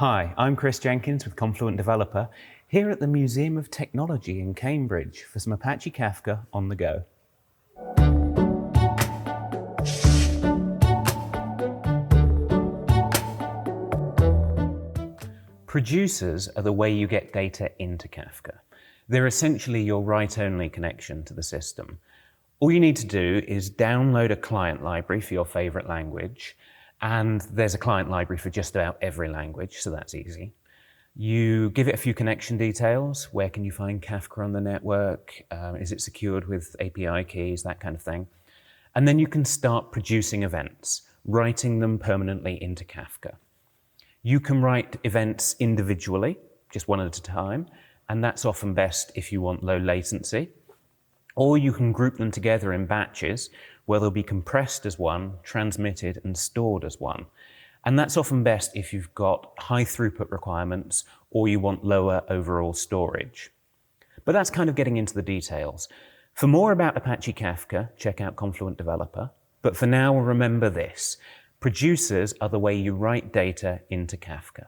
Hi, I'm Kris Jenkins with Confluent Developer, here at the Museum of Technology in Cambridge for some Apache Kafka on the go. Producers are the way you get data into Kafka. They're essentially your write-only connection to the system. All you need to do is download a client library for your favorite language, and there's a client library for just about every language, so that's easy. You give it a few connection details. Where can you find Kafka on the network? Is it secured with API keys, that kind of thing. And then you can start producing events, writing them permanently into Kafka. You can write events individually, just one at a time, and that's often best if you want low latency. Or you can group them together in batches where they'll be compressed as one, transmitted and stored as one. And that's often best if you've got high throughput requirements or you want lower overall storage. But that's kind of getting into the details. For more about Apache Kafka, check out Confluent Developer. But for now, remember this: producers are the way you write data into Kafka.